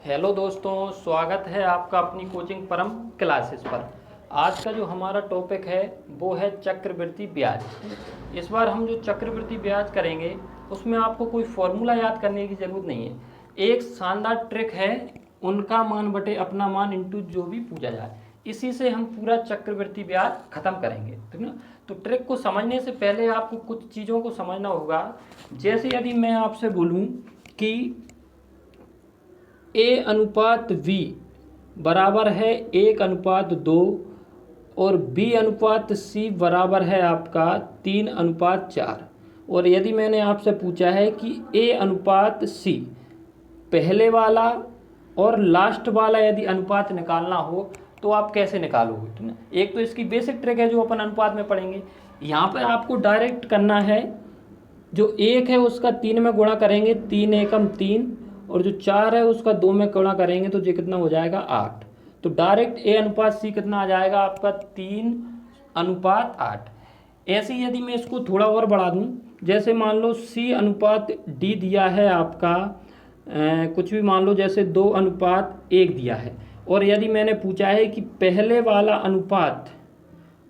Hello दोस्तों, स्वागत है आपका अपनी कोचिंग परम क्लासेस पर। आज का जो हमारा टॉपिक है वो है चक्रवृद्धि ब्याज। इस बार हम जो चक्रवृद्धि ब्याज करेंगे उसमें आपको कोई फॉर्मूला याद करने की ज़रूरत नहीं है। एक शानदार ट्रिक है, उनका मान बटे अपना मान इंटू जो भी पूछा जाए, इसी से हम पूरा चक्रवृद्धि ब्याज खत्म करेंगे, ठीक ना। तो ट्रिक को समझने से पहले आपको कुछ चीज़ों को समझना होगा। जैसे यदि मैं आपसे बोलूँ कि ए अनुपात वी बराबर है 1:2 और बी अनुपात सी बराबर है आपका 3:4। और यदि मैंने आपसे पूछा है कि ए अनुपात सी पहले वाला और लास्ट वाला यदि अनुपात निकालना हो तो आप कैसे निकालोगे, ठीक है। एक तो इसकी बेसिक ट्रिक है जो अपन अनुपात में पढ़ेंगे। यहाँ पर आपको डायरेक्ट करना है, जो 1 है उसका 3 में गुणा करेंगे, 3 एकम 3, और जो 4 है उसका 2 में गुणा करेंगे तो ये कितना हो जाएगा 8। तो डायरेक्ट ए अनुपात सी कितना आ जाएगा आपका 3:8। ऐसे ही यदि मैं इसको थोड़ा और बढ़ा दूं, जैसे मान लो सी अनुपात डी दिया है आपका कुछ भी मान लो, जैसे 2:1 दिया है, और यदि मैंने पूछा है कि पहले वाला अनुपात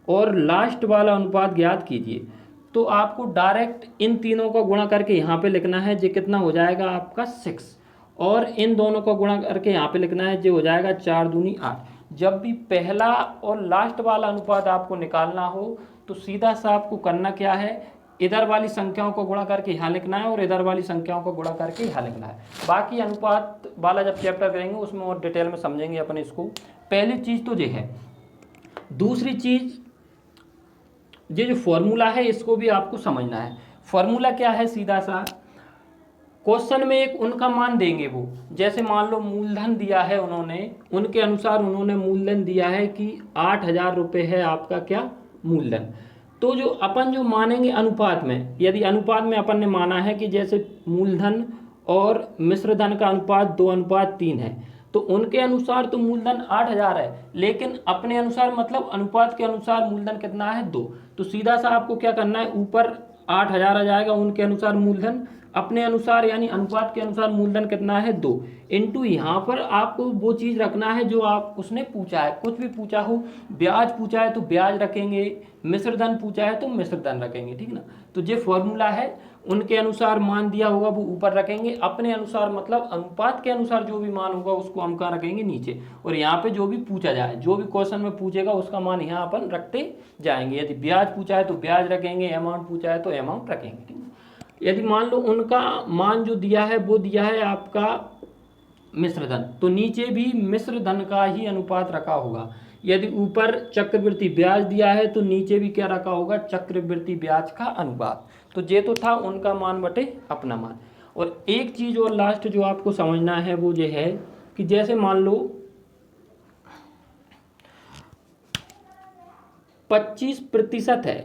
और लास्ट वाला अनुपात ज्ञात कीजिए, तो आपको डायरेक्ट इन तीनों का गुणा करके यहाँ पे लिखना है, ये कितना हो जाएगा आपका 6, और इन दोनों का गुणा करके यहाँ पे लिखना है, ये हो जाएगा 4 दूनी 8। जब भी पहला और लास्ट वाला अनुपात आपको निकालना हो तो सीधा सा आपको करना क्या है, इधर वाली संख्याओं को गुणा करके यहाँ लिखना है और इधर वाली संख्याओं को गुणा करके यहाँ लिखना है। बाकी अनुपात वाला जब चैप्टर करेंगे उसमें और डिटेल में समझेंगे अपन इसको। पहली चीज़ तो ये है। दूसरी चीज़, ये जो फॉर्मूला है इसको भी आपको समझना है। फॉर्मूला क्या है, सीधा सा क्वेश्चन में एक उनका मान देंगे वो, जैसे मान लो मूलधन दिया है उन्होंने, उनके अनुसार उन्होंने मूलधन दिया है कि 8,000 रुपये है आपका क्या मूलधन। तो जो अपन जो मानेंगे अनुपात में, यदि अनुपात में अपन ने माना है कि जैसे मूलधन और मिश्रधन का अनुपात 2:3 है, तो उनके अनुसार तो मूलधन 8,000 है, लेकिन अपने अनुसार मतलब अनुपात के अनुसार मूलधन कितना है 2। तो सीधा सा आपको क्या करना है, ऊपर 8,000 आ जाएगा उनके अनुसार मूलधन, अपने अनुसार यानी अनुपात के अनुसार मूलधन कितना है 2, इंटू यहाँ पर आपको वो चीज़ रखना है जो आप उसने पूछा है। कुछ भी पूछा हो, ब्याज पूछा है तो ब्याज रखेंगे, मिश्रधन पूछा है तो मिश्रधन रखेंगे, ठीक ना। तो ये फॉर्मूला है, उनके अनुसार मान दिया होगा वो ऊपर रखेंगे, अपने अनुसार मतलब अनुपात के अनुसार जो भी मान होगा उसको हम कहाँ रखेंगे, नीचे। और यहाँ पे जो भी पूछा जाए, जो भी क्वेश्चन में पूछेगा उसका मान यहाँ अपन रखते जाएंगे। यदि ब्याज पूछा है तो ब्याज रखेंगे, अमाउंट पूछा है तो अमाउंट रखेंगे, ठीक है। यदि मान लो उनका मान जो दिया है वो दिया है आपका मिश्रधन, तो नीचे भी मिश्रधन का ही अनुपात रखा होगा। यदि ऊपर चक्रवृद्धि ब्याज दिया है तो नीचे भी क्या रखा होगा, चक्रवृद्धि ब्याज का अनुपात। तो ये तो था उनका मान बटे अपना मान। और एक चीज और लास्ट जो आपको समझना है वो ये है कि जैसे मान लो 25% है,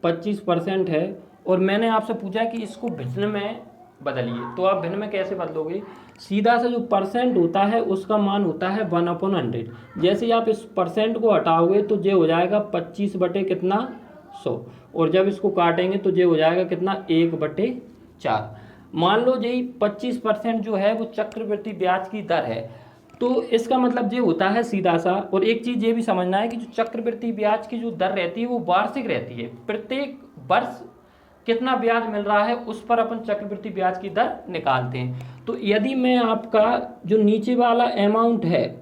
25% है, और मैंने आपसे पूछा कि इसको भिन्न में बदलिए, तो आप भिन्न में कैसे बदलोगे। सीधा से जो परसेंट होता है उसका मान होता है 1/100। जैसे ही आप इस परसेंट को हटाओगे तो ये हो जाएगा 25 बटे कितना 100, और जब इसको काटेंगे तो ये हो जाएगा कितना 1/4। मान लो यही 25% जो है वो चक्रवृद्धि ब्याज की दर है, तो इसका मतलब ये होता है सीधा सा। और एक चीज़ ये भी समझना है कि जो चक्रवृद्धि ब्याज की जो दर रहती है वो वार्षिक रहती है, प्रत्येक वर्ष कितना ब्याज मिल रहा है उस पर अपन चक्रवृद्धि ब्याज की दर निकालते हैं। तो यदि मैं आपका जो नीचे वाला अमाउंट है,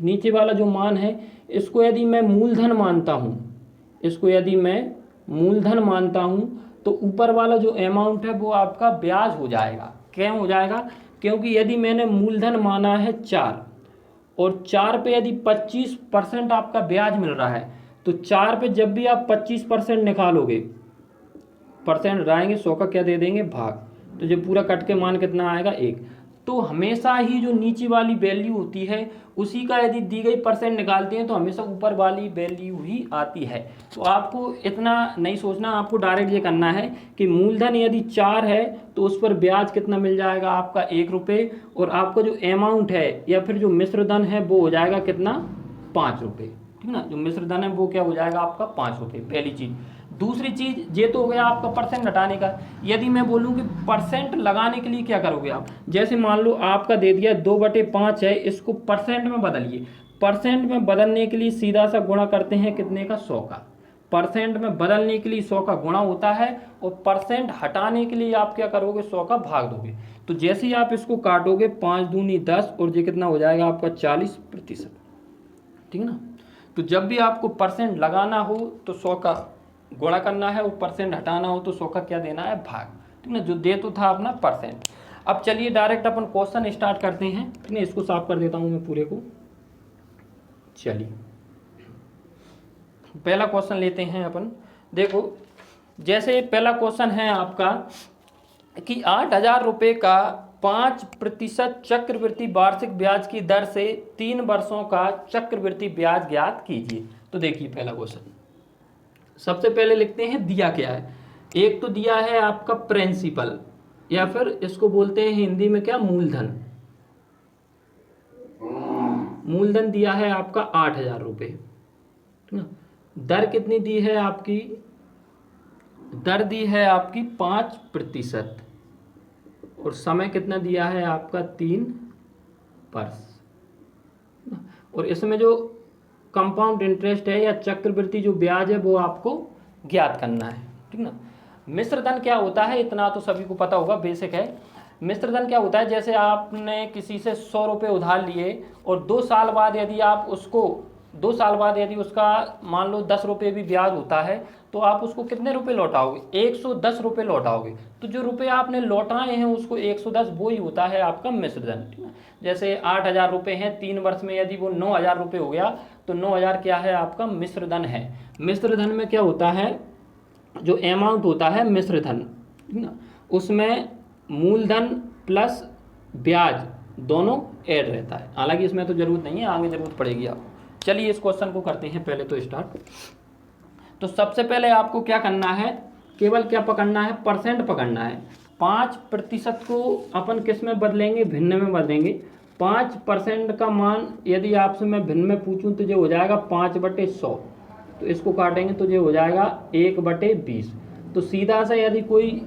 नीचे वाला जो मान है, इसको यदि मैं मूलधन मानता हूँ, इसको यदि मैं मूलधन मानता हूँ, तो ऊपर वाला जो अमाउंट है वो आपका ब्याज हो जाएगा। क्यों हो जाएगा, क्योंकि यदि मैंने मूलधन माना है 4, और 4 पे यदि 25% आपका ब्याज मिल रहा है, तो 4 पे जब भी आप 25% निकालोगे, परसेंट हटाएंगे, 100 का क्या दे देंगे भाग, तो जो पूरा कट के मान कितना आएगा 1। तो हमेशा ही जो नीचे वाली वैल्यू होती है उसी का यदि दी गई परसेंट निकालते हैं तो हमेशा ऊपर वाली वैल्यू ही आती है। तो आपको इतना नहीं सोचना, आपको डायरेक्ट ये करना है कि मूलधन यदि 4 है तो उस पर ब्याज कितना मिल जाएगा आपका 1 रुपये, और आपका जो अमाउंट है या फिर जो मिश्रधन है वो हो जाएगा कितना 5 रुपये, ठीक ना। जो मिश्रधन है वो क्या हो जाएगा आपका 5 रुपये, पहली चीज़। दूसरी चीज़ ये तो हो गया आपका परसेंट हटाने का। यदि मैं बोलूँ कि परसेंट लगाने के लिए क्या करोगे आप, जैसे मान लो आपका दे दिया 2/5 है, इसको परसेंट में बदलिए। परसेंट में बदलने के लिए सीधा सा गुणा करते हैं कितने का, 100 का। परसेंट में बदलने के लिए 100 का गुणा होता है, और परसेंट हटाने के लिए आप क्या करोगे, 100 का भाग दोगे। तो जैसे ही आप इसको काटोगे 5 दूनी 10, और ये कितना हो जाएगा आपका 40%। ठीक है ना। तो जब भी आपको परसेंट लगाना हो तो 100 का गुणा करना है, और परसेंट हटाना हो तो 100 का क्या देना है, भाग। ठीक है ना, जो दे तो था अपना परसेंट। अब चलिए डायरेक्ट अपन क्वेश्चन स्टार्ट करते हैं। ठीक है, इसको साफ कर देता हूं मैं पूरे को। चलिए पहला क्वेश्चन लेते हैं अपन। देखो जैसे पहला क्वेश्चन है आपका कि 8,000 रुपये का 5% चक्रवृद्धि वार्षिक ब्याज की दर से 3 वर्षों का चक्रवृद्धि ब्याज ज्ञात कीजिए। तो देखिए पहला क्वेश्चन, सबसे पहले लिखते हैं दिया क्या है। एक तो दिया है आपका प्रिंसिपल, या फिर इसको बोलते हैं हिंदी में क्या, मूलधन। मूलधन दिया है आपका 8,000 रुपये। दर कितनी दी है आपकी, दर दी है आपकी 5%, और समय कितना दिया है आपका 3 वर्ष। और इसमें जो कंपाउंड इंटरेस्ट है या चक्रवृद्धि जो ब्याज है वो आपको ज्ञात करना है। ठीक ना। मिश्र धन क्या होता है, इतना तो सभी को पता होगा, बेसिक है। मिश्र धन क्या होता है, जैसे आपने किसी से 100 रुपये उधार लिए, और 2 साल बाद यदि आप उसको 2 साल बाद यदि उसका मान लो 10 रुपये भी ब्याज होता है, तो आप उसको कितने रुपए लौटाओगे, 110 रुपये लौटाओगे। तो जो रुपये आपने लौटाए हैं उसको 110, वो ही होता है आपका मिश्र धन। ठीक है। जैसे 8,000 रुपये हैं, 3 वर्ष में यदि वो 9,000 रुपये हो गया, तो 9,000 क्या है आपका मिश्र धन है। मिश्र धन में क्या होता है, जो अमाउंट होता है मिश्र धन, ठीक ना, उसमें मूलधन प्लस ब्याज दोनों ऐड रहता है। हालांकि इसमें तो जरूरत नहीं है, आगे जरूरत पड़ेगी आपको। चलिए इस क्वेश्चन को करते हैं पहले तो स्टार्ट। तो सबसे पहले आपको क्या करना है, केवल क्या पकड़ना है, परसेंट पकड़ना है। 5% को अपन किस में बदलेंगे, भिन्न में बदलेंगे। 5% का मान यदि आपसे मैं भिन्न में पूछूं तो जो हो जाएगा 5/100। तो इसको काटेंगे तो जो हो जाएगा 1/20। तो सीधा सा यदि कोई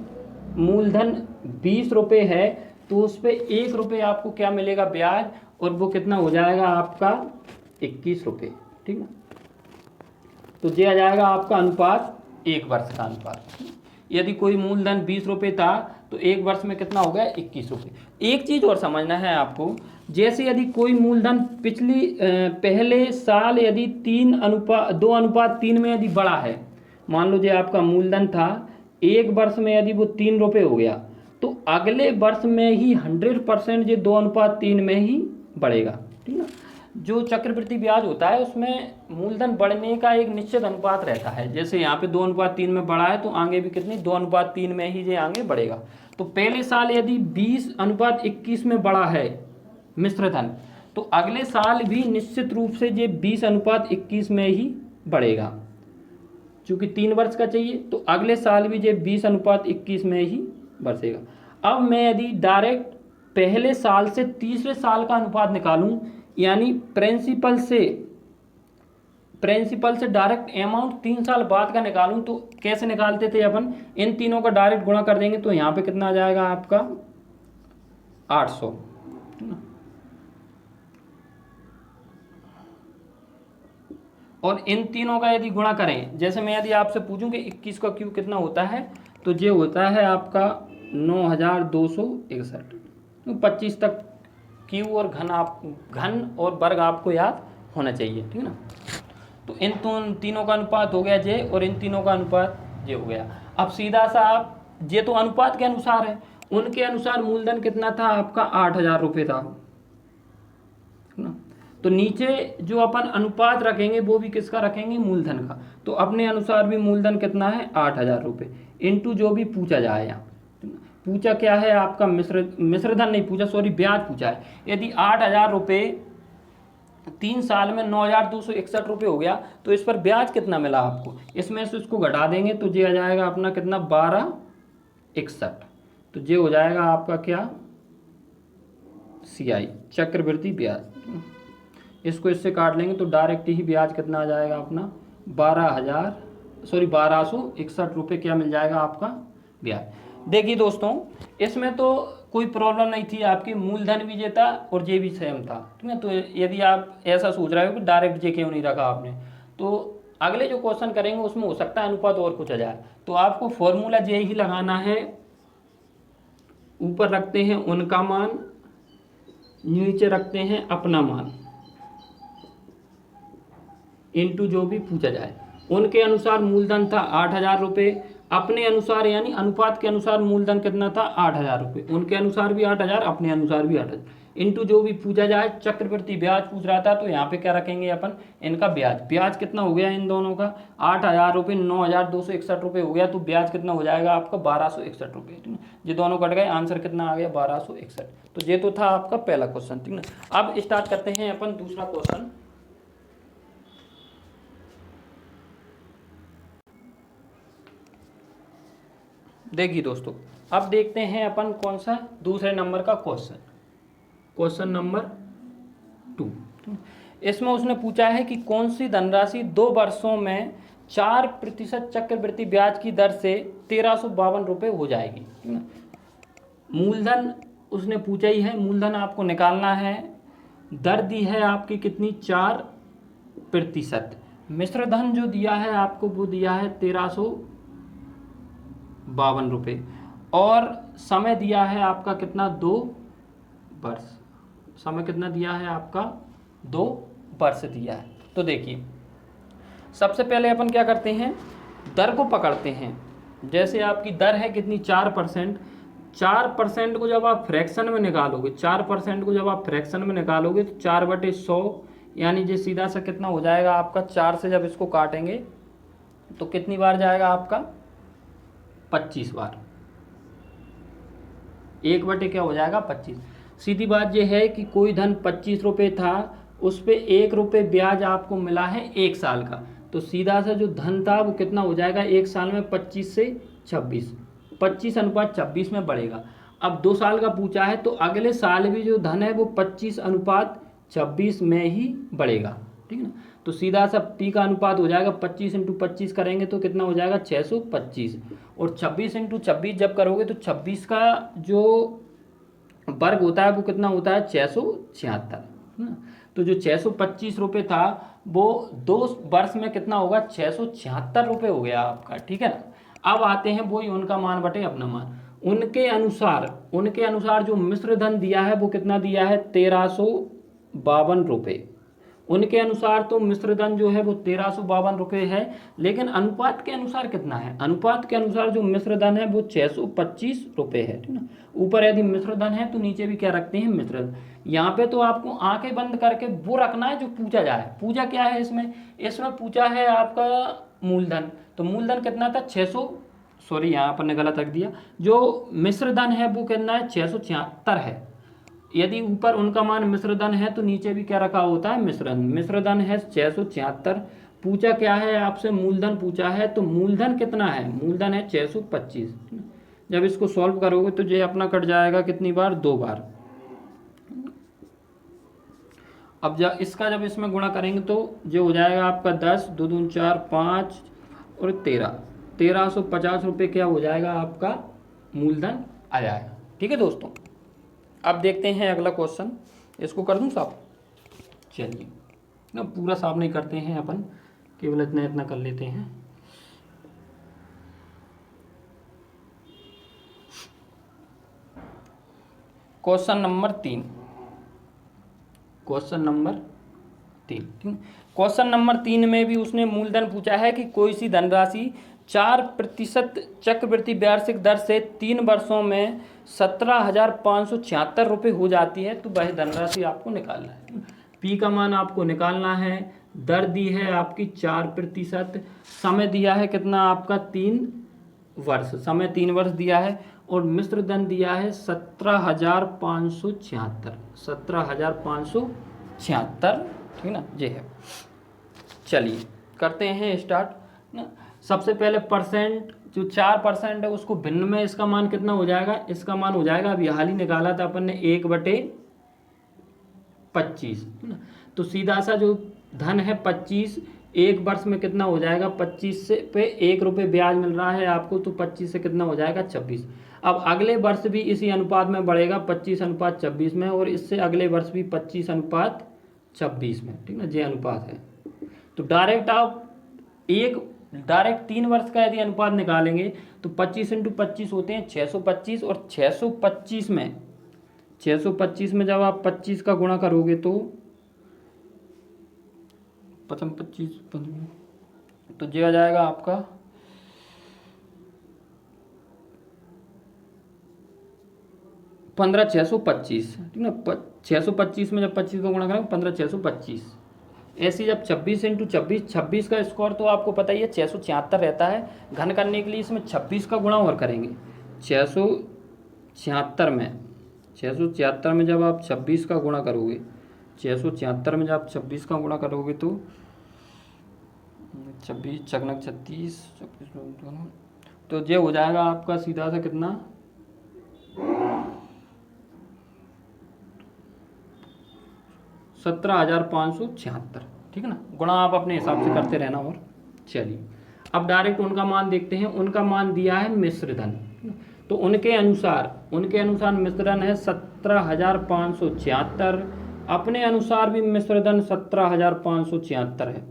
मूलधन 20 रुपये है तो उस पर 1 रुपये आपको क्या मिलेगा ब्याज, और वो कितना हो जाएगा आपका 21 रुपये। ठीक है। तो ये आ जाएगा आपका अनुपात, 1 वर्ष का अनुपात। यदि कोई मूलधन 20 रुपये था तो 1 वर्ष में कितना हो गया, 21 रुपये। एक चीज़ और समझना है आपको, जैसे यदि कोई मूलधन पहले साल यदि 2:3 में यदि बड़ा है, मान लो जो आपका मूलधन था 1 वर्ष में यदि वो 3 रुपये हो गया, तो अगले वर्ष में ही 100% ये 2:3 में ही बढ़ेगा। ठीक है। जो चक्रवृद्धि ब्याज होता है उसमें मूलधन बढ़ने का एक निश्चित अनुपात रहता है। जैसे यहाँ पे 2:3 में बढ़ा है तो आगे भी कितनी 2:3 में ही ये आगे बढ़ेगा। तो पहले साल यदि 20:21 में बढ़ा है मिश्र धन, तो अगले साल भी निश्चित रूप से ये 20:21 में ही बढ़ेगा। चूंकि 3 वर्ष का चाहिए तो अगले साल भी ये 20:21 में ही बढ़ेगा। अब मैं यदि डायरेक्ट पहले साल से तीसरे साल का अनुपात निकालूं, यानी प्रिंसिपल से डायरेक्ट अमाउंट 3 साल बाद का निकालूं, तो कैसे निकालते थे अपन, इन तीनों का डायरेक्ट गुणा कर देंगे तो यहाँ पे कितना आ जाएगा आपका 800। और इन तीनों का यदि गुणा करें, जैसे मैं यदि आपसे पूछूं कि 21 का क्यूब कितना होता है, तो ये होता है आपका 9,261। तो 25 तक क्यू और घन और वर्ग आपको याद होना चाहिए। ठीक है ना। तो इन तीनों का अनुपात हो गया जे, और इन तीनों का अनुपात जे हो गया। अब सीधा सा आप, जे तो अनुपात के अनुसार है, उनके अनुसार मूलधन कितना था आपका 8,000 रुपये था ना। तो नीचे जो अपन अनुपात रखेंगे वो भी किसका रखेंगे, मूलधन का। तो अपने अनुसार भी मूलधन कितना है 8,000 रुपये, इंटू जो भी पूछा जाए। यहाँ पूछा क्या है आपका मिश्रधन नहीं पूछा, सॉरी ब्याज पूछा है। यदि 8,000 रुपये 3 साल में 9,261 रुपये हो गया, तो इस पर ब्याज कितना मिला आपको, इसमें से इसको घटा देंगे तो ये आ जाएगा अपना कितना 1261। तो ये हो जाएगा आपका क्या CI चक्रवृद्धि ब्याज। इसको इससे काट लेंगे तो डायरेक्ट ही ब्याज कितना आ जाएगा अपना 12,000 ₹1261 क्या मिल जाएगा आपका ब्याज। देखिए दोस्तों, इसमें तो कोई प्रॉब्लम नहीं थी, आपकी मूलधन भी ये था और जे भी सेम था, ठीक है। तो यदि आप ऐसा सोच रहे हो कि डायरेक्ट जे क्यों नहीं रखा आपने, तो अगले जो क्वेश्चन करेंगे उसमें हो सकता है अनुपात और कुछ आ जाए। तो आपको फॉर्मूला जे ही लगाना है, ऊपर रखते हैं उनका मान, नीचे रखते हैं अपना मान, इनटू जो भी पूछा जाए। उनके अनुसार मूलधन था ₹8,000, अपने अनुसार यानी अनुपात के अनुसार मूलधन कितना था ₹8,000, उनके अनुसार भी 8,000, अपने अनुसार भी 8,000, इनटू जो भी पूछा जाए। चक्रवृद्धि ब्याज पूछ रहा था तो यहाँ पे क्या रखेंगे अपन, इनका ब्याज। ब्याज कितना हो गया इन दोनों का, ₹8,000, ₹9,261 हो गया, तो ब्याज कितना हो जाएगा आपका ₹1,261, ठीक है। ये दोनों कट गए, आंसर कितना आ गया 1,261। तो ये तो था आपका पहला क्वेश्चन, ठीक है। अब स्टार्ट करते हैं अपन दूसरा क्वेश्चन। देखिए दोस्तों, अब देखते हैं अपन कौन सा दूसरे नंबर का क्वेश्चन, क्वेश्चन नंबर 2। इसमें उसने पूछा है कि कौन सी धनराशि 2 वर्षों में 4% चक्रवृद्धि ब्याज की दर से ₹1,352 हो जाएगी, ठीक है। मूलधन उसने पूछा ही है, मूलधन आपको निकालना है। दर दी है आपकी कितनी, 4%। मिश्र धन जो दिया है आपको वो दिया है ₹1,352, और समय दिया है आपका कितना, 2 वर्ष। समय कितना दिया है आपका, 2 वर्ष दिया है। तो देखिए, सबसे पहले अपन क्या करते हैं, दर को पकड़ते हैं। जैसे आपकी दर है कितनी, 4%। 4% को जब आप फ्रैक्शन में निकालोगे, 4% को जब आप फ्रैक्शन में निकालोगे तो 4/100, यानी ये सीधा सा कितना हो जाएगा आपका, 4 से जब इसको काटेंगे तो कितनी बार जाएगा आपका, 25 बार। 1/, क्या हो जाएगा, 25। सीधी बात यह है कि कोई धन ₹25 था, उस पर ₹1 ब्याज आपको मिला है 1 साल का, तो सीधा सा जो धन था वो कितना हो जाएगा 1 साल में, 25 से 26, 25:26 में बढ़ेगा। अब 2 साल का पूछा है तो अगले साल भी जो धन है वो 25:26 में ही बढ़ेगा, ठीक है ना। तो सीधा सा टी का अनुपात हो जाएगा 25 × 25 करेंगे तो कितना हो जाएगा 625, और 26 × 26 जब करोगे तो 26 का जो वर्ग होता है वो कितना होता है 676, है ना। तो जो ₹625 था वो 2 वर्ष में कितना होगा, ₹676 हो गया आपका, ठीक है ना। अब आते हैं वही उनका मान बटे अपना मान। उनके अनुसार जो मिश्र धन दिया है वो कितना दिया है, ₹1,352। उनके अनुसार तो मिश्र धन जो है वो ₹1,352 है, लेकिन अनुपात के अनुसार कितना है, अनुपात के अनुसार जो मिश्र धन है वो ₹625 है, ठीक ना। ऊपर यदि मिश्र धन है तो नीचे भी क्या रखते हैं, मिश्र धन। यहाँ पे तो आपको आंखें बंद करके वो रखना है जो पूछा जाए। पूछा क्या है इसमें पूछा है आपका मूलधन, तो मूलधन कितना था 600, सॉरी यहाँ पर ने गलत रख दिया, जो मिश्र धन है वो कितना है 676 है। यदि ऊपर उनका मान मिश्र धन है तो नीचे भी क्या रखा होता है, मिश्र धन है 676। पूछा क्या है आपसे, मूलधन पूछा है, तो मूलधन कितना है, मूलधन है 625। जब इसको सॉल्व करोगे तो ये अपना कट जाएगा कितनी बार, 2 बार। अब जब इसमें गुणा करेंगे तो जो हो जाएगा आपका 10, 2 दूनी 4, 5 और 13, ₹1,350 क्या हो जाएगा आपका मूलधन आ जाएगा, ठीक है दोस्तों। अब देखते हैं अगला क्वेश्चन, इसको कर दूं साफ, चलिए ना, पूरा साफ नहीं करते हैं अपन, केवल इतना कर लेते हैं। क्वेश्चन नंबर 3, क्वेश्चन नंबर 3 में भी उसने मूलधन पूछा है कि कोई सी धनराशि 4% चक्रवृद्धि वार्षिक दर से 3 वर्षों में ₹17,576 हो जाती है, तो वह धनराशि आपको निकालना है। पी का मान आपको निकालना है। दर दी है आपकी 4%, समय दिया है कितना आपका 3 वर्ष, समय 3 वर्ष दिया है, और मिश्र धन दिया है 17,576, ठीक ना, ये है। चलिए करते हैं स्टार्ट ना। सबसे पहले परसेंट, जो 4% है उसको भिन्न में इसका मान कितना हो जाएगा, इसका मान हो जाएगा, अभी हाल ही निकाला था अपन ने 1/25, तो सीधा सा जो धन है 25, एक वर्ष में कितना हो जाएगा, 25 से पे 1 रुपये ब्याज मिल रहा है आपको, तो 25 से कितना हो जाएगा, 26। अब अगले वर्ष भी इसी अनुपात में बढ़ेगा, 25:26 में, और इससे अगले वर्ष भी 25:26 में, ठीक ना, ये अनुपात है। तो डायरेक्ट आप डायरेक्ट 3 वर्ष का यदि अनुपात निकालेंगे तो 25 × 25 होते हैं 625, और 625 में जब आप 25 का गुणा करोगे तो 25 तो ये आ जाएगा आपका 15,625, ठीक ना। 625 में जब 25 का गुणा करेंगे 15,625। ऐसे जब 26 का स्कोर तो आपको पता ही है 676 रहता है। घन करने के लिए इसमें 26 का गुणा और करेंगे 676 में जब आप 26 का गुणा करोगे 676 में जब आप 26 का गुणा करोगे तो 26 छक 36 26 तो ये हो जाएगा आपका सीधा सा कितना 17,576, ठीक है ना। गुणा आप अपने हिसाब से करते रहना। और चलिए अब डायरेक्ट उनका मान देखते हैं। उनका मान दिया है मिश्र धन, तो उनके अनुसार मिश्र धन है 17,576, अपने अनुसार भी मिश्र धन 17,576 है,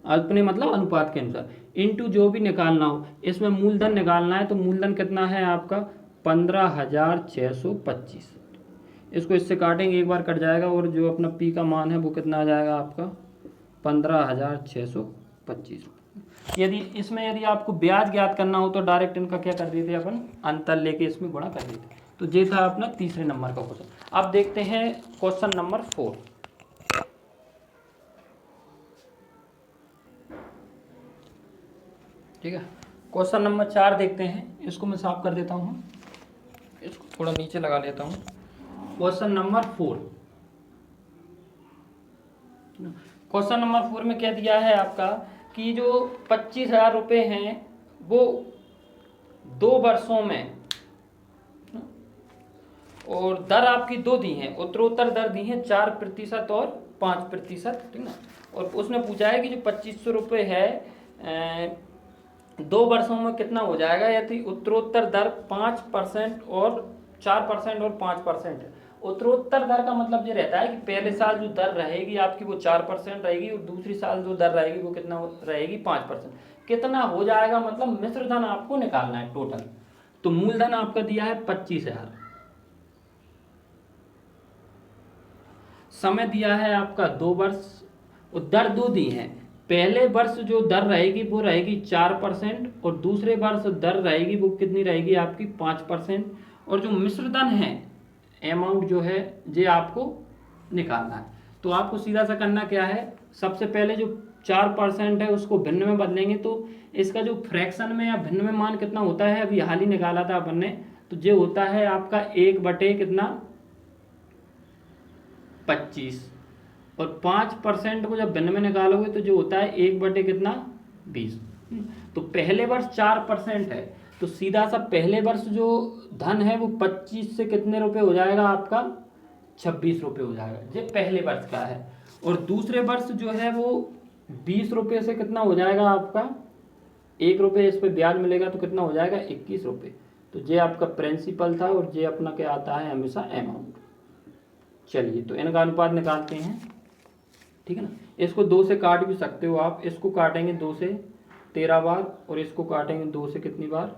अपने मतलब अनुपात के अनुसार, इनटू जो भी निकालना हो। इसमें मूलधन निकालना है तो मूलधन कितना है आपका 15,625। इसको इससे काटेंगे, एक बार कट जाएगा, और जो अपना पी का मान है वो कितना आ जाएगा आपका 15,625। यदि आपको ब्याज ज्ञात करना हो तो डायरेक्ट इनका क्या कर देते अपन, अंतर लेके इसमें गुणा कर देते। तो ये था अपना तीसरे नंबर का क्वेश्चन। अब देखते हैं क्वेश्चन नंबर 4। ठीक है, क्वेश्चन नंबर 4 देखते हैं। इसको मैं साफ कर देता हूँ, इसको थोड़ा नीचे लगा लेता हूँ। क्वेश्चन नंबर 4 में क्या दिया है आपका कि जो 25,000 रुपये हैं वो 2 वर्षों में, और दर आपकी 2 दी हैं, उत्तरोत्तर दर दी है 4% और 5%, ठीक ना। और उसने पूछा है कि जो 2500 रुपये है 2 वर्षों में कितना हो जाएगा, यदि उत्तरोत्तर दर 5% और 4% और 5% है। उत्तरोत्तर दर का मतलब ये रहता है कि पहले साल जो दर रहेगी आपकी वो 4% रहेगी, और दूसरी साल जो दर रहेगी वो कितना रहेगी 5%। कितना हो जाएगा, मतलब मिश्र धन आपको निकालना है टोटल। तो मूलधन आपका दिया है 25,000, समय दिया है आपका 2 वर्ष, और दर 2 दी है। पहले वर्ष जो दर रहेगी वो रहेगी 4%, और दूसरे वर्ष दर रहेगी वो कितनी रहेगी आपकी 5%। और जो मिश्र धन है अमाउंट जो है ये आपको निकालना है। तो आपको सीधा सा करना क्या है, सबसे पहले जो 4% है उसको भिन्न में बदलेंगे, तो इसका जो फ्रैक्शन में या भिन्न में मान कितना होता है, अभी हाल ही निकाला था अपन ने, तो ये होता है आपका 1 कितना 25, और 5% को जब भिन्न में निकालोगे तो जो होता है 1 कितना 20। तो पहले वर्ष 4% है, तो सीधा सा पहले वर्ष जो धन है वो 25 से कितने रुपए हो जाएगा आपका 26 रुपये हो जाएगा, ये पहले वर्ष का है। और दूसरे वर्ष जो है वो 20 रुपये से कितना हो जाएगा आपका 1 रुपये इस पर ब्याज मिलेगा, तो कितना हो जाएगा 21 रुपये। तो ये आपका प्रिंसिपल था, और ये अपना क्या आता है हमेशा अमाउंट। चलिए तो इनका अनुपात निकालते हैं, ठीक है ना। इसको 2 से काट भी सकते हो आप, इसको काटेंगे 2 से 13 बार, और इसको काटेंगे 2 से कितनी बार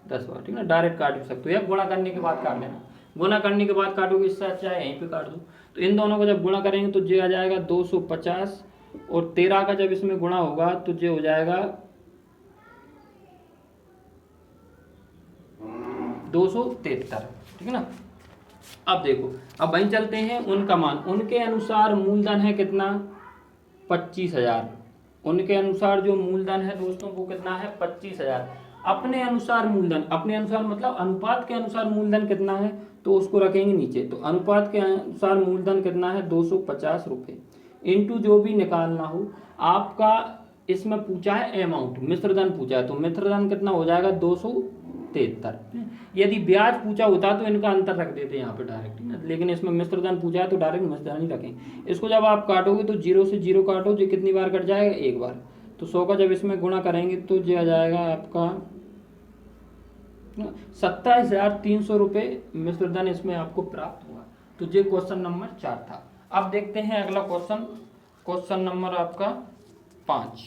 10 बार, ठीक है ना। डायरेक्ट काट भी सकते हो या गुणा करने के बाद काट लेना। गुणा करने के बाद काटोगे, इससे अच्छा है यहीं पे काट दो। तो इन दोनों को जब गुणा करेंगे तो ये आ जाएगा 250, और 13 का जब इसमें गुणा होगा तो ये हो जाएगा 273, ठीक है ना। अब देखो, अब वहीं चलते हैं उनका मान। उनके अनुसार मूलधन है कितना 25,000। उनके अनुसार जो मूलधन है दोस्तों वो कितना है 25,000। अपने अनुसार मूलधन, अपने अनुसार मतलब अनुपात के अनुसार मूलधन कितना है, तो उसको रखेंगे नीचे। तो अनुपात के अनुसार मूलधन कितना है 250 रुपये, इंटू जो भी निकालना हो आपका। इसमें पूछा है अमाउंट, मिश्रधन पूछा है, तो मिश्रधन कितना हो जाएगा 73। यदि ब्याज पूछा होता तो इनका अंतर रख देते यहाँ पे डायरेक्ट ना, लेकिन इसमें मिश्र धन पूछा है तो डायरेक्ट मिश्र धन ही रखें। इसको जब आप काटोगे तो 0 से 0 काटो, जो कितनी बार कट जाएगा, एक बार। तो 100 का जब इसमें गुणा करेंगे तो ये आ जाएगा आपका 27,300 रुपये मिश्र धन इसमें आपको प्राप्त हुआ। तो ये क्वेश्चन नंबर 4 था। अब देखते हैं अगला क्वेश्चन, क्वेश्चन नंबर आपका 5।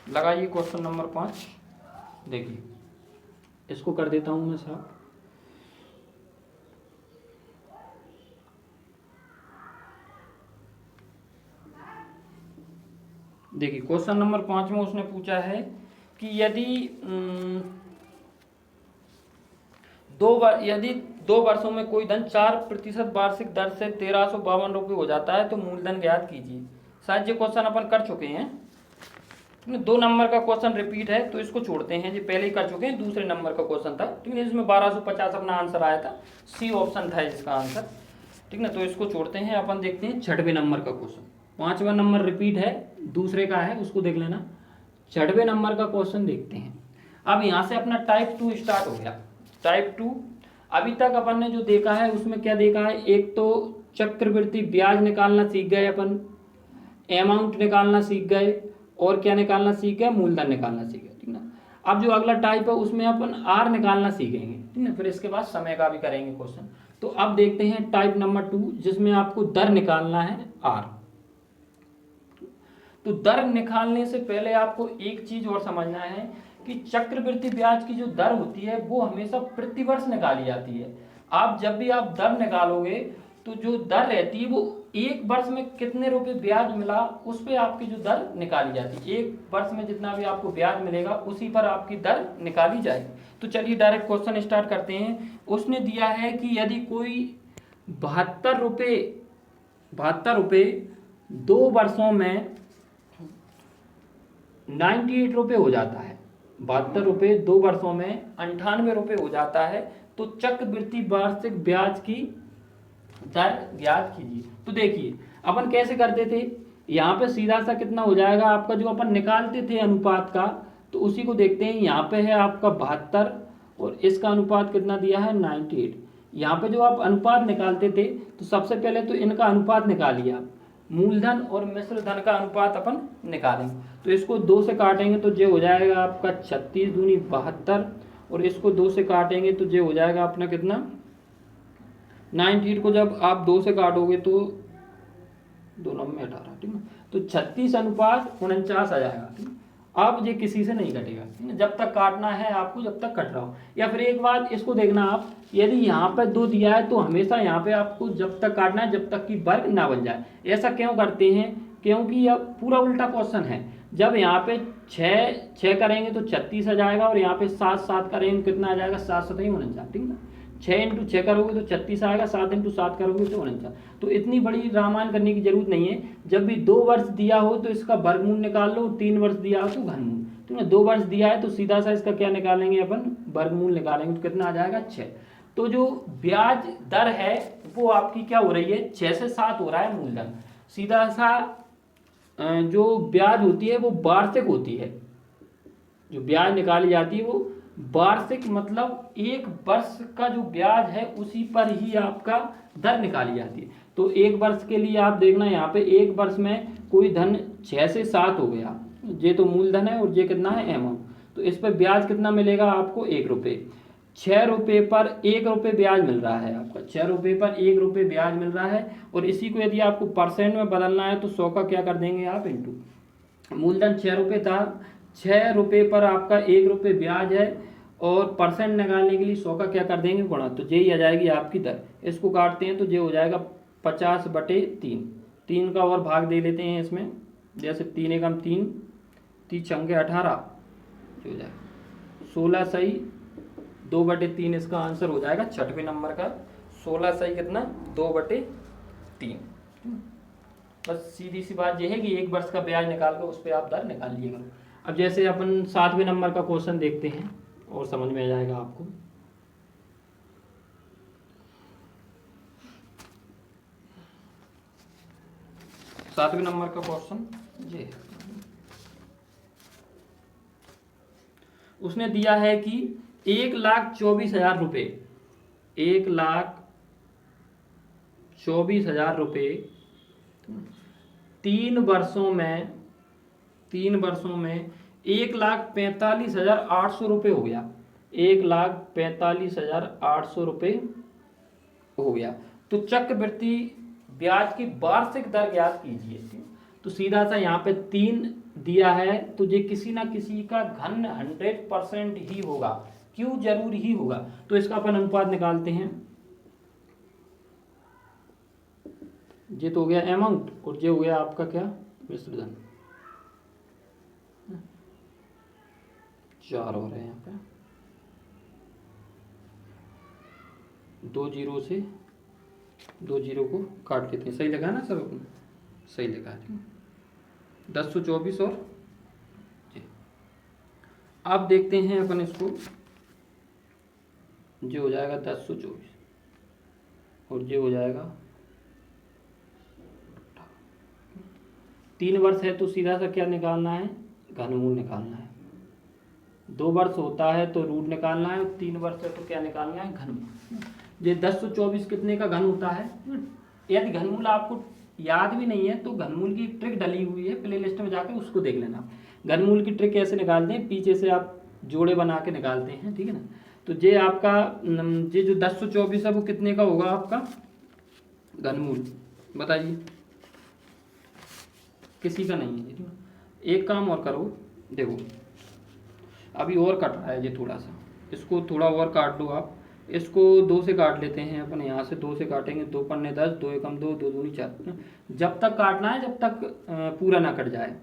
लगाइए क्वेश्चन नंबर 5। देखिए इसको कर देता हूं मैं साहब। देखिए क्वेश्चन नंबर 5 में उसने पूछा है कि यदि यदि 2 वर्षों में कोई धन 4% वार्षिक दर से 1352 रुपये हो जाता है तो मूलधन ज्ञात कीजिए। शायद ये क्वेश्चन अपन कर चुके हैं, 2 नंबर का क्वेश्चन रिपीट है तो इसको छोड़ते हैं, ये पहले ही कर चुके हैं, दूसरे नंबर का क्वेश्चन था, ठीक है। इसमें 1250 अपना आंसर आया था, सी ऑप्शन था इसका आंसर, ठीक ना। तो इसको छोड़ते हैं, अपन देखते हैं 6वें नंबर का क्वेश्चन। 5वां नंबर रिपीट है, दूसरे का है, उसको देख लेना। 6वें नंबर का क्वेश्चन देखते हैं। अब यहाँ से अपना टाइप 2 स्टार्ट हो गया। टाइप 2 अभी तक अपन ने जो देखा है उसमें क्या देखा है, एक तो चक्रवृद्धि ब्याज निकालना सीख गए अपन, अमाउंट निकालना सीख गए, और क्या निकालना सीख गए, मूलधन निकालना सीख गए, ठीक ना। अब जो अगला टाइप है उसमें अपन आर निकालना सीखेंगे, ठीक ना। फिर इसके बाद समय का भी करेंगे क्वेश्चन। तो अब देखते हैं टाइप नंबर 2 जिसमें आपको दर निकालना है आर। तो दर निकालने से पहले आपको एक चीज और समझना है कि चक्रवृद्धि ब्याज की जो दर होती है वो हमेशा प्रतिवर्ष निकाली जाती है। आप जब भी आप दर निकालोगे तो जो दर रहती है वो एक वर्ष में कितने रुपए ब्याज मिला उस पे आपकी जो दर निकाली जाती है। एक वर्ष में जितना भी आपको ब्याज मिलेगा उसी पर आपकी दर निकाली जाएगी। तो चलिए डायरेक्ट क्वेश्चन स्टार्ट करते हैं। उसने दिया है कि यदि कोई 72 रुपये 2 वर्षों में 98 रुपये हो जाता है, 72 रुपये 2 वर्षों में 98 रुपये हो जाता है, तो चक्रवृद्धि वार्षिक ब्याज की दर ज्ञात कीजिए। तो देखिए अपन कैसे करते थे, यहाँ पे सीधा सा कितना हो जाएगा आपका, जो अपन निकालते थे अनुपात का, तो उसी को देखते हैं। यहाँ पे है आपका 72 और इसका अनुपात कितना दिया है 98। यहाँ पे जो आप अनुपात निकालते थे तो सबसे पहले तो इनका अनुपात निकालिए आप, मूलधन और मिश्र धन का अनुपात अपन निकालेंगे। तो इसको 2 से काटेंगे तो ये हो जाएगा आपका 36 दूनी 72, और इसको 2 से काटेंगे तो ये हो जाएगा अपना कितना 98 को जब आप 2 से काटोगे तो 2 9 में 18, ठीक है। तो 36:49 आ जाएगा, ठीक है। अब ये किसी से नहीं कटेगा, ठीक है, जब तक काटना है आपको, जब तक कट रहा हो। या फिर एक बात इसको देखना आप, यदि यहाँ पे 2 दिया है तो हमेशा यहाँ पे आपको जब तक काटना है जब तक कि वर्ग ना बन जाए। ऐसा क्यों करते हैं, क्योंकि यह पूरा उल्टा क्वेश्चन है। जब यहाँ पे 6 करेंगे तो 36 आ जाएगा, और यहाँ पे 7 करेंगे कितना आ जाएगा 7 7 49, ठीक है। 6 × 6 करोगे तो 36 आएगा, 7 × 7 करोगे तो 49। तो इतनी बड़ी रामायण करने की जरूरत नहीं है। जब भी 2 वर्ष दिया हो तो इसका वर्गमूल निकाल लो, 3 वर्ष दिया हो तो घनमूल, ठीक है। 2 वर्ष दिया है तो सीधा सा इसका क्या निकालेंगे अपन, वर्गमूल निकालेंगे, तो कितना आ जाएगा 6। तो जो ब्याज दर है वो आपकी क्या हो रही है, 6 से 7 हो रहा है मूलधन। सीधा सा जो ब्याज होती है वो वार्षिक होती है, जो ब्याज निकाली जाती है वो वार्षिक, मतलब 1 वर्ष का जो ब्याज है उसी पर ही आपका दर निकाली जाती है। तो 1 वर्ष के लिए आप देखना, यहाँ पे 1 वर्ष में कोई धन 6 से 7 हो गया, ये तो मूलधन है और ये कितना है अमाउंट। तो इस पर ब्याज कितना मिलेगा आपको 1 रुपये। 6 रुपये पर 1 रुपये ब्याज मिल रहा है आपका, 6 रुपये पर 1 रुपये ब्याज मिल रहा है। और इसी को यदि आपको परसेंट में बदलना है तो 100 का क्या कर देंगे आप इंटू, मूलधन 6 रुपये था, 6 रुपये पर आपका 1 रुपये ब्याज है, और परसेंट निकालने के लिए 100 का क्या कर देंगे गुणा, तो यही आ जाएगी आपकी दर। इसको काटते हैं तो ये हो जाएगा 50/3। 3 का और भाग दे लेते हैं इसमें, जैसे 3 एकम 3, 3 छंगे 18, हो जाएगा 16 सही 2/3। इसका आंसर हो जाएगा 6वें नंबर का 16 सही कितना 2/3। बस सीधी सी बात यह है कि 1 वर्ष का ब्याज निकाल कर उस पर आप दर निकाल लीजिएगा। अब जैसे अपन 7वें नंबर का क्वेश्चन देखते हैं और समझ में आ जाएगा आपको। सातवें नंबर का क्वेश्चन ये है। उसने दिया है कि 1,24,000 रुपये, 1,24,000 रुपये 3 वर्षों में 1,45,800 रुपये हो गया, 1,45,800 रुपये हो गया। तो चक्रवृद्धि ब्याज की वार्षिक दर ज्ञात कीजिए। तो सीधा सा यहाँ पे 3 दिया है, तो ये किसी ना किसी का घन 100% ही होगा। क्यों जरूर ही होगा? तो इसका अपन अनुपात निकालते हैं। ये तो हो गया अमाउंट और ये हो गया आपका क्या, मिश्र धन। 4 हो रहे हैं यहाँ पे, 2 जीरो से 2 जीरो को काट लेते हैं। सही लगा ना सब? अपन सही लगा है। 1024 और जी। अब देखते हैं अपन इसको, जो हो जाएगा 1024 और ये हो जाएगा 3 वर्ष है तो सीधा सा क्या निकालना है, घनमूल निकालना है। 2 वर्ष होता है तो रूट निकालना है, और 3 वर्ष है तो क्या निकालना है, घनमूल। ये 1024 कितने का घन होता है? यदि घनमूल आपको याद भी नहीं है तो घनमूल की ट्रिक डली हुई है प्ले लिस्ट में, जाकर उसको देख लेना। घनमूल की ट्रिक कैसे निकालते हैं, पीछे से आप जोड़े बना के निकालते हैं, ठीक है ना। तो ये आपका ये जो 1024 है वो कितने का होगा आपका घनमूल, बताइए? किसी का नहीं है। एक काम और करो, देखो अभी और कट रहा है ये थोड़ा सा, इसको थोड़ा और काट दो आप। इसको 2 से काट लेते हैं अपन, यहाँ से 2 से काटेंगे। 2 पन्ने 10, 2 एकम 2, 2 दूनी 4। जब तक काटना है, जब तक पूरा ना कट जाए।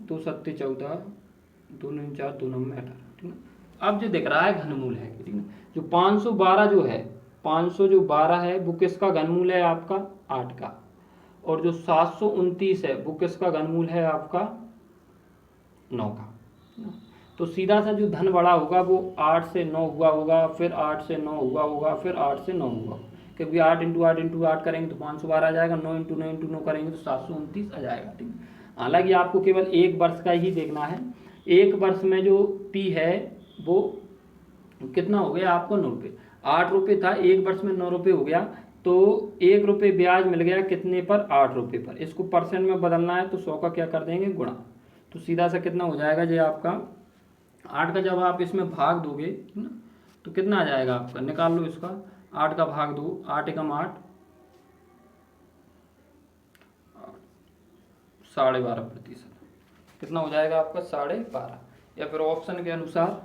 2 सत्ते 14, 2 9 4, 2 9 18, ठीक है। अब जो दिख रहा है घनमूल है, ठीक है। जो 512 जो है, 512 है वो किसका घनमूल है आपका, 8 का। और जो 729 है वो किसका घनमूल है आपका, 9 का। तो सीधा सा जो धन बड़ा होगा वो 8 से 9 हुआ होगा, फिर 8 से 9 हुआ होगा, फिर 8 से 9 हुआ, क्योंकि 8 इंटू 8 इंटू 8 करेंगे तो 512 आ जाएगा, 9 इंटू 9 इंटू 9 करेंगे तो 729 आ जाएगा, ठीक है। हालांकि आपको केवल 1 वर्ष का ही देखना है। 1 वर्ष में जो पी है वो कितना हो गया आपको, 9 रुपये। 8 रुपये था, 1 वर्ष में 9 रुपये हो गया, तो 1 रुपये ब्याज मिल गया कितने पर, 8 रुपये पर। इसको परसेंट में बदलना है तो 100 का क्या कर देंगे, गुणा। तो सीधा सा कितना हो जाएगा ये आपका 8 का, जब आप इसमें भाग दोगे ना तो कितना आ जाएगा आपका, निकाल लो इसका। 8 का भाग दो, 8 एकम 8, 12.5%। कितना हो जाएगा आपका, 12.5। या फिर ऑप्शन के अनुसार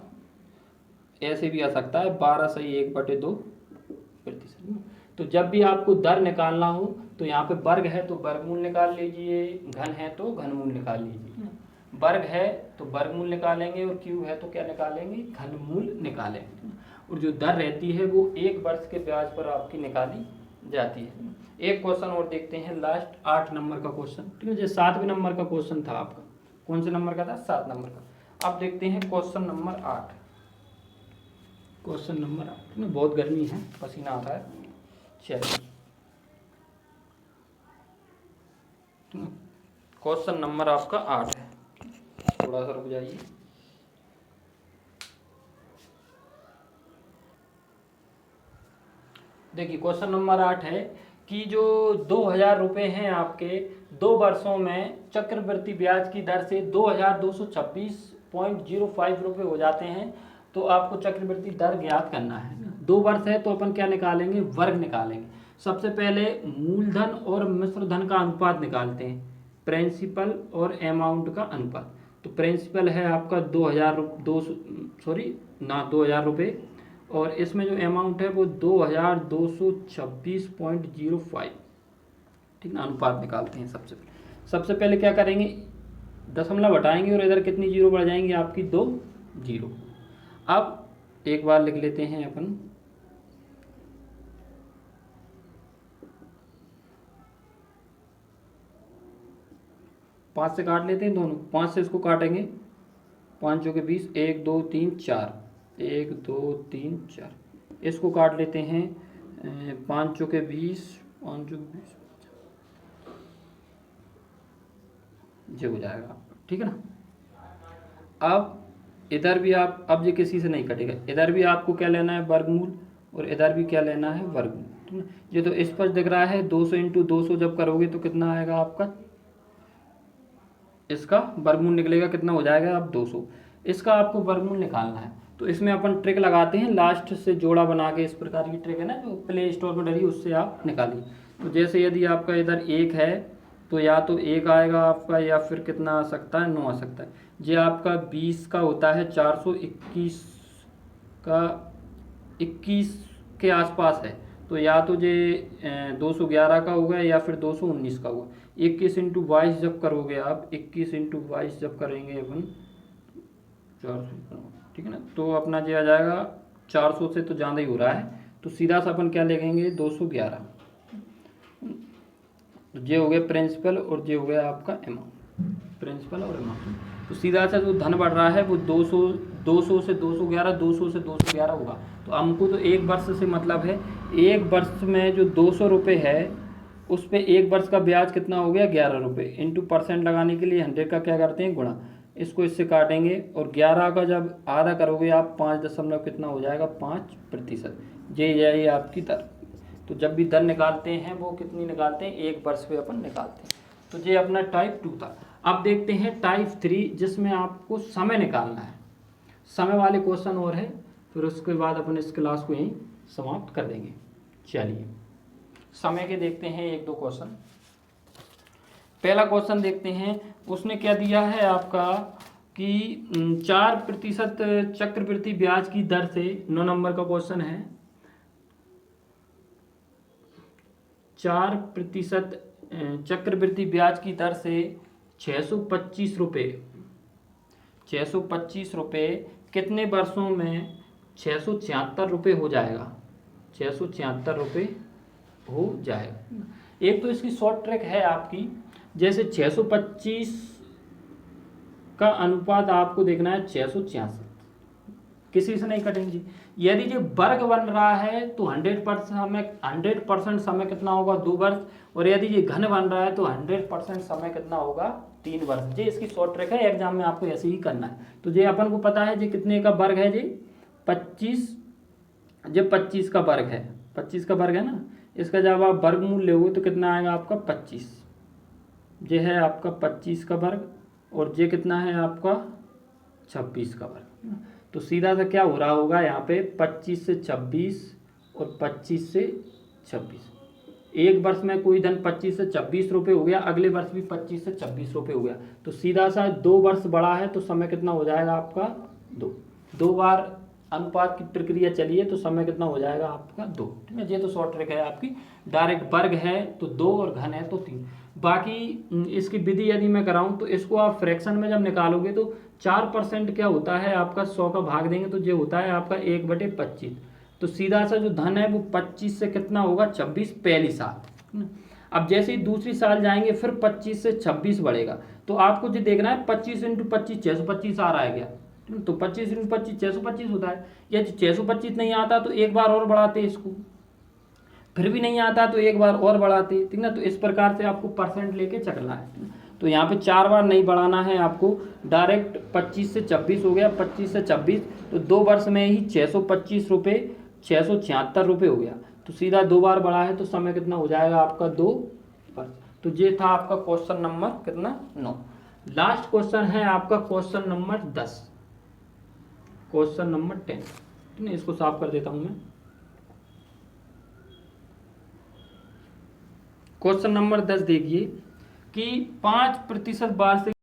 ऐसे भी आ सकता है, 12 सही 1/2%। तो जब भी आपको दर निकालना हो तो यहाँ पे वर्ग है तो वर्गमूल निकाल लीजिए, घन है तो घनमूल निकाल लीजिए। वर्ग है तो वर्गमूल निकालेंगे, और क्यूब है तो क्या निकालेंगे, घनमूल निकालेंगे। और जो दर रहती है वो 1 वर्ष के ब्याज पर आपकी निकाली जाती है। एक क्वेश्चन और देखते हैं, लास्ट 8 नंबर का क्वेश्चन, ठीक है। जो 7वें नंबर का क्वेश्चन था आपका, कौन से नंबर का था, 7 नंबर का। अब देखते हैं क्वेश्चन नंबर 8। क्वेश्चन नंबर 8 में बहुत गर्मी है, पसीना आता है। चलिए क्वेश्चन नंबर आपका 8 है, थोड़ा सा रुक जाइए। देखिए क्वेश्चन नंबर 8 है कि जो 2,000 रुपये हैं आपके, 2 वर्षों में चक्रवृद्धि ब्याज की दर से 2,226.05 रुपये हो जाते हैं, तो आपको चक्रवृद्धि दर ज्ञात करना है। 2 वर्ष है तो अपन क्या निकालेंगे, वर्ग निकालेंगे। सबसे पहले मूलधन और मिश्र धन का अनुपात निकालते हैं, प्रिंसिपल और अमाउंट का अनुपात। तो प्रिंसिपल है आपका 2,000 रुपये, और इसमें जो अमाउंट है वो 2,226.05, ठीक ना। अनुपात निकालते हैं। सबसे पहले क्या करेंगे, दशमलव हटाएंगे और इधर कितनी जीरो बढ़ जाएंगी आपकी, 2 जीरो। अब एक बार लिख लेते हैं अपन, पाँच से काट लेते हैं दोनों, 5 से इसको काटेंगे, 5 चौके 20, 1 2 3 4, 1 2 3 4। इसको काट लेते हैं, 5 चौके 20, 5 चौके 20, ये हो जाएगा, ठीक है ना। अब इधर भी आप, अब ये किसी से नहीं कटेगा, इधर भी आपको क्या लेना है वर्गमूल, और इधर भी क्या लेना है वर्गमूल, ठीक है। ये तो स्पष्ट दिख रहा है, 200 इंटू 200 जब करोगे तो कितना आएगा आपका, इसका वर्गमूल निकलेगा, कितना हो जाएगा अब 200। इसका आपको वर्गमूल निकालना है, तो इसमें अपन ट्रिक लगाते हैं, लास्ट से जोड़ा बना के, इस प्रकार की ट्रिक है ना जो प्ले स्टोर में डली, उससे आप निकालिए। तो जैसे यदि आपका इधर 1 है तो या तो 1 आएगा आपका, या फिर कितना आ सकता है, 9 आ सकता है। ये आपका 20 का होता है, 421 का 21 के आसपास है, तो या तो ये 211 का होगा या फिर 219 का होगा। 21 इंटू 22 जब करोगे आप, 21 इंटू 22 जब करेंगे अपन 400, ठीक है ना, तो अपना ये आ जाएगा 400 से तो ज़्यादा ही हो रहा है, तो सीधा सा अपन क्या लिखेंगे 211। तो ये हो गया प्रिंसिपल और ये हो गया आपका अमाउंट, प्रिंसिपल और अमाउंट। तो सीधा सा जो धन बढ़ रहा है वो 200 से 211, 200 से 211 होगा। तो हमको तो एक वर्ष से मतलब है, एक वर्ष में जो 200 रुपये है उस पर एक वर्ष का ब्याज कितना हो गया 11 रुपये, इंटू परसेंट लगाने के लिए 100 का क्या करते हैं गुणा, इसको इससे काटेंगे, और 11 का जब आधा करोगे आप 5 दशमलव कितना हो जाएगा 5%, ये आपकी दर। तो जब भी दर निकालते हैं वो कितनी निकालते हैं, एक वर्ष पे अपन निकालते हैं। तो ये अपना टाइप 2 था। अब देखते हैं टाइप 3, जिसमें आपको समय निकालना है, समय वाले क्वेश्चन और है, फिर उसके बाद अपन इस क्लास को यहीं समाप्त कर देंगे। चलिए समय के देखते हैं 1-2 क्वेश्चन। पहला क्वेश्चन देखते हैं, उसने क्या दिया है आपका कि 4% चक्रवृद्धि ब्याज की दर से, 9 नंबर का क्वेश्चन है, 4% चक्रवृद्धि ब्याज की दर से 625 रुपये कितने वर्षों में 676 रुपये हो जाएगा, 676 रुपये हो जाएगा। एक तो इसकी शॉर्ट ट्रिक है आपकी, जैसे 625 का अनुपात आपको देखना है 666, किसी से नहीं कटेंगे। यदि ये वर्ग बन रहा है तो 100% समय कितना होगा 2 वर्ष, और यदि ये घन बन रहा है तो 100% समय कितना होगा 3 वर्ष। ये इसकी शॉर्ट ट्रिक है, एग्जाम में आपको ऐसे ही करना है। तो ये अपन को पता है ये कितने का वर्ग है, ये 25, ये 25 का वर्ग है, 25 का वर्ग है ना, इसका जब आप वर्गमूल लोगे तो कितना आएगा आपका 25, ये है आपका 25 का वर्ग, और ये कितना है आपका 26 का वर्ग। तो सीधा सा क्या हो रहा होगा यहाँ पे 25 से 26 और 25 से 26, एक वर्ष में कोई धन 25 से 26 रुपये हो गया, अगले वर्ष भी 25 से 26 रुपये हो गया। तो सीधा सा 2 वर्ष बड़ा है तो समय कितना हो जाएगा आपका 2 बार अनुपात की प्रक्रिया चलिए तो समय कितना हो जाएगा आपका 2, ठीक है। ये तो शॉर्ट ट्रिक है आपकी, डायरेक्ट वर्ग है तो 2 और घन है तो 3। बाकी इसकी विधि यदि मैं कराऊं तो इसको आप फ्रैक्शन में जब निकालोगे तो 4% क्या होता है आपका 100 का भाग देंगे तो ये होता है आपका 1/25। तो सीधा सा जो धन है वो 25 से कितना होगा 26 पहली साल। अब जैसे ही दूसरी साल जाएंगे फिर 25 से 26 बढ़ेगा, तो आपको जो देखना है 25 इंटू 25 625 आ रहा है क्या, तो 25 इंटू 25 625 होता है। या 625 नहीं आता तो एक बार और बढ़ाते इसको, फिर भी नहीं आता तो एक बार और बढ़ाते, ठीक ना। तो इस प्रकार से आपको परसेंट लेके चलना है। तो यहाँ पे 4 बार नहीं बढ़ाना है आपको, डायरेक्ट 25 से 26 हो गया, 25 से 26 तो 2 वर्ष में ही 625 रुपये 676 रुपये हो गया। तो सीधा 2 बार बढ़ा है तो समय कितना हो जाएगा आपका 2 वर्ष। तो ये था आपका क्वेश्चन नंबर कितना 9। लास्ट क्वेश्चन है आपका क्वेश्चन नंबर 10, क्वेश्चन नंबर 10, ठीक है। इसको साफ कर देता हूं मैं। क्वेश्चन नंबर 10 देखिए कि 5% वार्षिक